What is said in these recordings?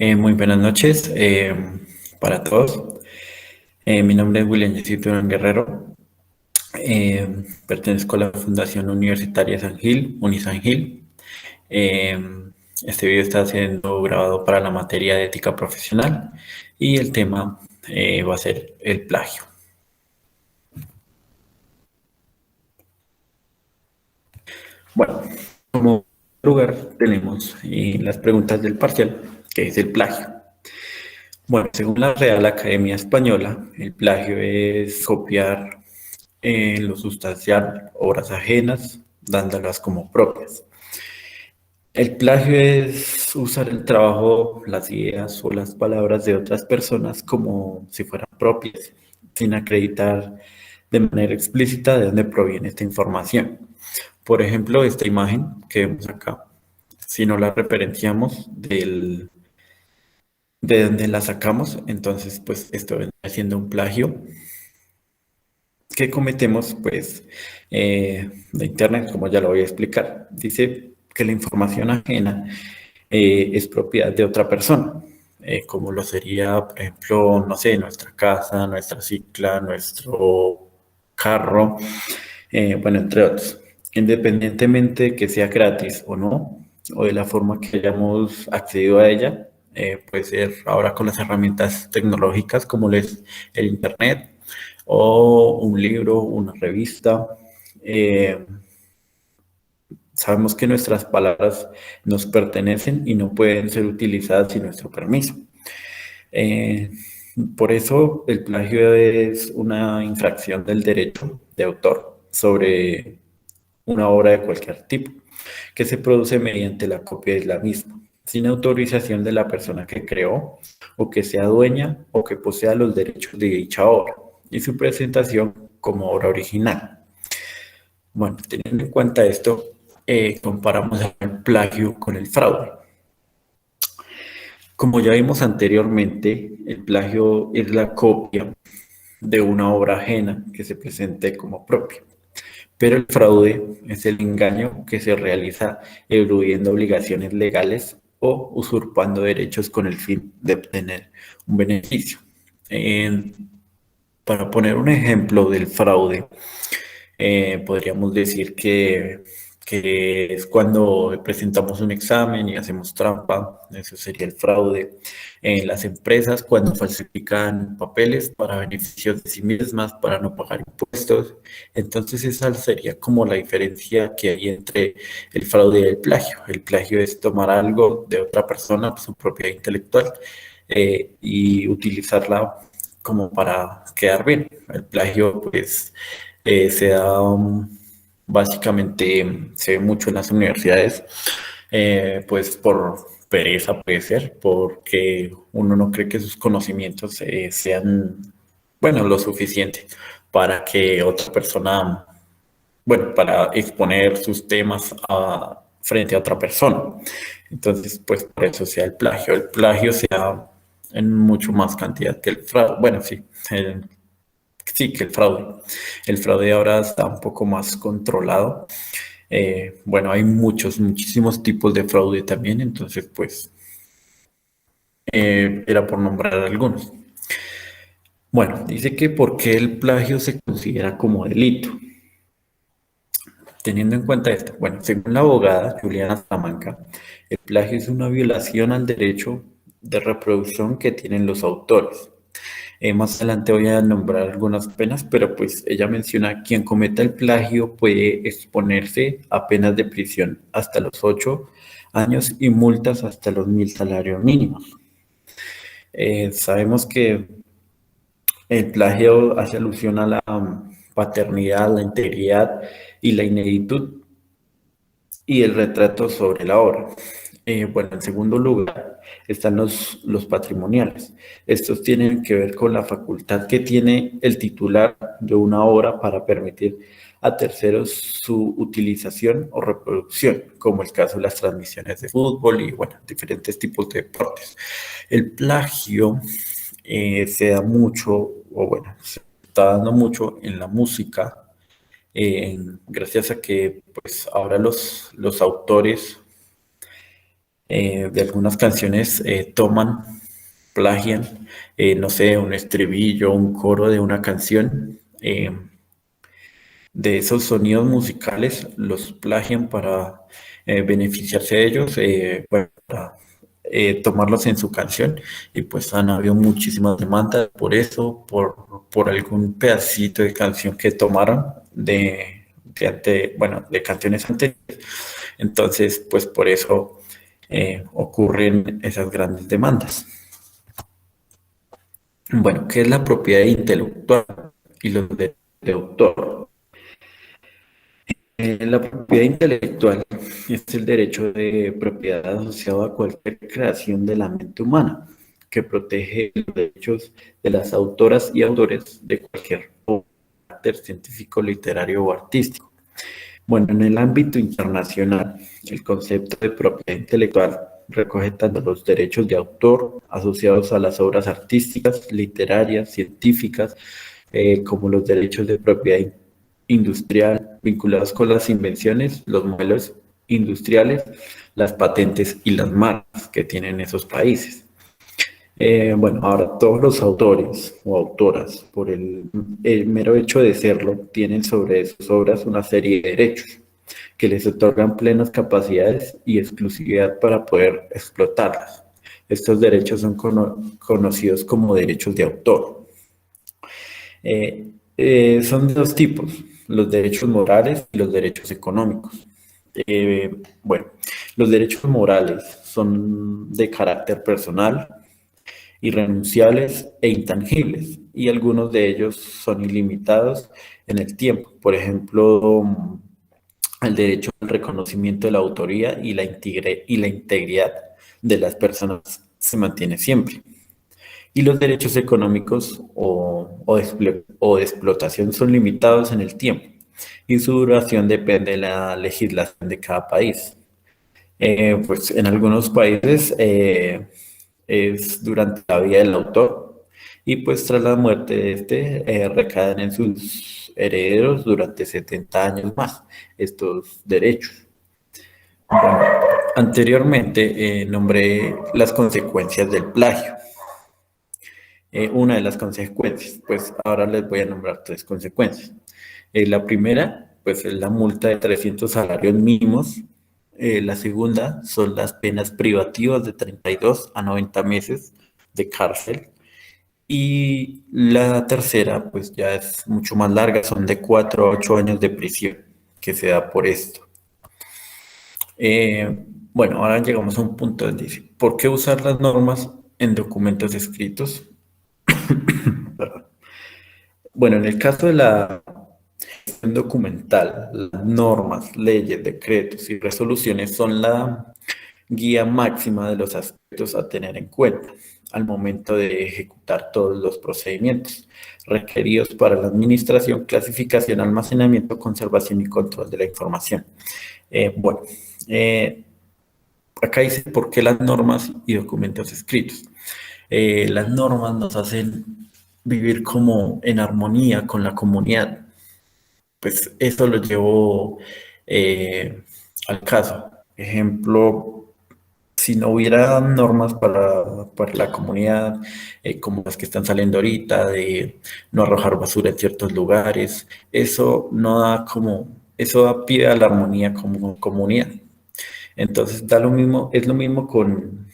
Muy buenas noches para todos. Mi nombre es William Jessy Durán Guerrero. Pertenezco a la Fundación Universitaria San Gil, Unisan Gil. Eh, este video está siendo grabado para la materia de ética profesional y el tema va a ser el plagio. Bueno, como lugar tenemos las preguntas del parcial, que es el plagio. Bueno, según la Real Academia Española, el plagio es copiar en lo sustancial obras ajenas, dándolas como propias. El plagio es usar el trabajo, las ideas o las palabras de otras personas como si fueran propias, sin acreditar de manera explícita de dónde proviene esta información. Por ejemplo, esta imagen que vemos acá, si no la referenciamos de dónde la sacamos, entonces pues esto vendría siendo un plagio que cometemos, pues, de Internet, como ya lo voy a explicar. Dice que la información ajena es propiedad de otra persona, como lo sería, por ejemplo, no sé, nuestra casa, nuestra cicla, nuestro carro, bueno, entre otros. Independientemente de que sea gratis o no, o de la forma que hayamos accedido a ella, puede ser ahora con las herramientas tecnológicas como el Internet o un libro, una revista. Eh, Sabemos que nuestras palabras nos pertenecen y no pueden ser utilizadas sin nuestro permiso. Eh, por eso el plagio es una infracción del derecho de autor sobre una obra de cualquier tipo, que se produce mediante la copia de la misma, sin autorización de la persona que creó o que sea dueña o que posea los derechos de dicha obra y su presentación como obra original. Bueno, teniendo en cuenta esto, comparamos el plagio con el fraude. Como ya vimos anteriormente, el plagio es la copia de una obra ajena que se presente como propia. Pero el fraude es el engaño que se realiza eludiendo obligaciones legales o usurpando derechos con el fin de obtener un beneficio. Eh, para poner un ejemplo del fraude, podríamos decir que es cuando presentamos un examen y hacemos trampa, eso sería el fraude. En las empresas, cuando falsifican papeles para beneficios de sí mismas, para no pagar impuestos. Entonces esa sería como la diferencia que hay entre el fraude y el plagio. El plagio es tomar algo de otra persona, su propiedad intelectual, y utilizarla como para quedar bien. El plagio, pues, se da básicamente, se ve mucho en las universidades, pues por pereza puede ser, porque uno no cree que sus conocimientos sean, bueno, lo suficiente para que otra persona, bueno, para exponer sus temas frente a otra persona. Entonces, pues por eso sea el plagio. El plagio se da en mucho más cantidad que el fraude. Bueno, sí, sí, que el fraude. El fraude ahora está un poco más controlado. Bueno, hay muchísimos tipos de fraude también, entonces pues era por nombrar algunos. Bueno, dice que por qué el plagio se considera como delito. Teniendo en cuenta esto, bueno, según la abogada Juliana Salamanca, el plagio es una violación al derecho de reproducción que tienen los autores. Más adelante voy a nombrar algunas penas, pero pues ella menciona quien cometa el plagio puede exponerse a penas de prisión hasta los 8 años y multas hasta los 1.000 salarios mínimos. Sabemos que el plagio hace alusión a la paternidad, la integridad y la ineditud y el retrato sobre la obra. Bueno, en segundo lugar están los patrimoniales. Estos tienen que ver con la facultad que tiene el titular de una obra para permitir a terceros su utilización o reproducción, como el caso de las transmisiones de fútbol y, bueno, diferentes tipos de deportes. El plagio se da mucho, o bueno, se está dando mucho en la música, gracias a que pues ahora los autores de algunas canciones plagian, no sé, un estribillo, un coro de una canción. De esos sonidos musicales los plagian para beneficiarse de ellos, bueno, para tomarlos en su canción y pues han habido muchísimas demandas por eso, por algún pedacito de canción que tomaron bueno, de canciones anteriores. Entonces, pues por eso ocurren esas grandes demandas. Bueno, ¿qué es la propiedad intelectual y los derechos de autor? La propiedad intelectual es el derecho de propiedad asociado a cualquier creación de la mente humana, que protege los derechos de las autoras y autores de cualquier carácter científico, literario o artístico. Bueno, en el ámbito internacional, el concepto de propiedad intelectual recoge tanto los derechos de autor asociados a las obras artísticas, literarias, científicas, como los derechos de propiedad industrial vinculados con las invenciones, los modelos industriales, las patentes y las marcas que tienen esos países. Bueno, ahora todos los autores o autoras, por el mero hecho de serlo, tienen sobre sus obras una serie de derechos que les otorgan plenas capacidades y exclusividad para poder explotarlas. Estos derechos son conocidos como derechos de autor. Son de dos tipos, los derechos morales y los derechos económicos. Bueno, los derechos morales son de carácter personal, irrenunciables e intangibles, y algunos de ellos son ilimitados en el tiempo. Por ejemplo, el derecho al reconocimiento de la autoría y la integridad de las personas se mantiene siempre. Y los derechos económicos o de explotación son limitados en el tiempo y su duración depende de la legislación de cada país. Pues en algunos países es durante la vida del autor y pues tras la muerte de este recaen en sus herederos durante 70 años más estos derechos. Bueno, anteriormente nombré las consecuencias del plagio. Una de las consecuencias, pues ahora les voy a nombrar tres consecuencias. La primera, pues es la multa de 300 salarios mínimos. La segunda son las penas privativas de 32 a 90 meses de cárcel. Y la tercera, pues ya es mucho más larga, son de 4 a 8 años de prisión que se da por esto. Bueno, ahora llegamos a un punto donde dice, ¿por qué usar las normas en documentos escritos? Bueno, en el caso de la gestión documental, las normas, leyes, decretos y resoluciones son la guía máxima de los aspectos a tener en cuenta al momento de ejecutar todos los procedimientos requeridos para la administración, clasificación, almacenamiento, conservación y control de la información. Bueno, acá dice por qué las normas y documentos escritos. Las normas nos hacen vivir como en armonía con la comunidad. Pues eso lo llevo al caso. Ejemplo, si no hubiera normas para la comunidad, como las que están saliendo ahorita, de no arrojar basura en ciertos lugares, eso no da eso da pie a la armonía como comunidad. Entonces da lo mismo, es lo mismo con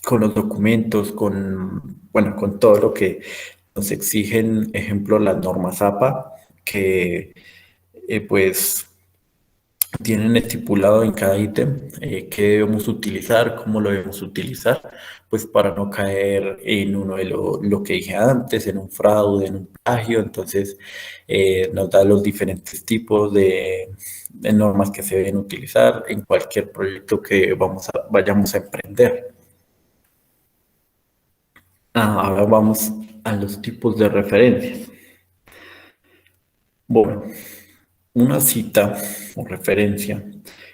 con los documentos, bueno, con todo lo que nos exigen, ejemplo, las normas APA, que pues tienen estipulado en cada ítem qué debemos utilizar, cómo lo debemos utilizar, pues para no caer en uno de lo que dije antes, en un fraude, en un plagio. Entonces nos da los diferentes tipos de normas que se deben utilizar en cualquier proyecto que vayamos a emprender. Ahora vamos a los tipos de referencias. Bueno, una cita o referencia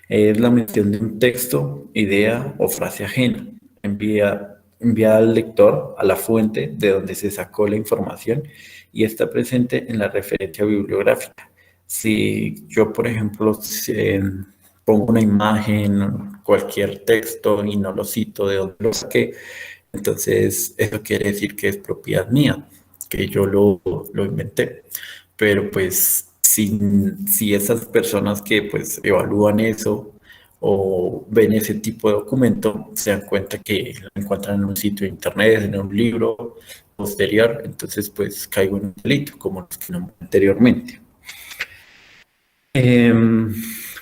es la mención de un texto, idea o frase ajena. Envía al lector a la fuente de donde se sacó la información y está presente en la referencia bibliográfica. Si yo, por ejemplo, pongo una imagen, cualquier texto y no lo cito de donde lo saqué, entonces eso quiere decir que es propiedad mía, que yo lo inventé. Pero pues si esas personas que pues evalúan eso o ven ese tipo de documento se dan cuenta que lo encuentran en un sitio de internet, en un libro posterior, entonces pues caigo en un delito como los que nombré anteriormente. Em,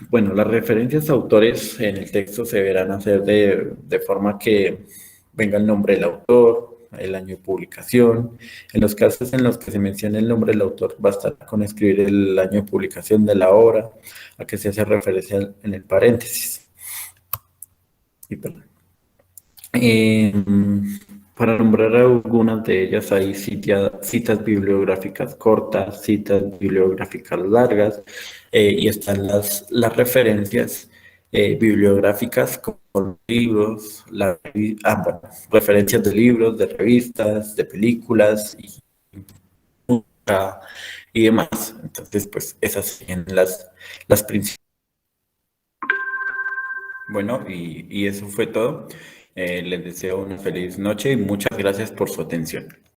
bueno, las referencias a autores en el texto se deberán hacer de forma que venga el nombre del autor, el año de publicación. En los casos en los que se mencione el nombre del autor, basta con escribir el año de publicación de la obra a que se hace referencia en el paréntesis. Y perdón. Para nombrar algunas de ellas hay citas bibliográficas cortas, citas bibliográficas largas, y están las referencias bibliográficas con libros, bueno, referencias de libros, de revistas, de películas y demás. Entonces, pues esas serían las principales. Bueno, y eso fue todo. Les deseo una feliz noche y muchas gracias por su atención.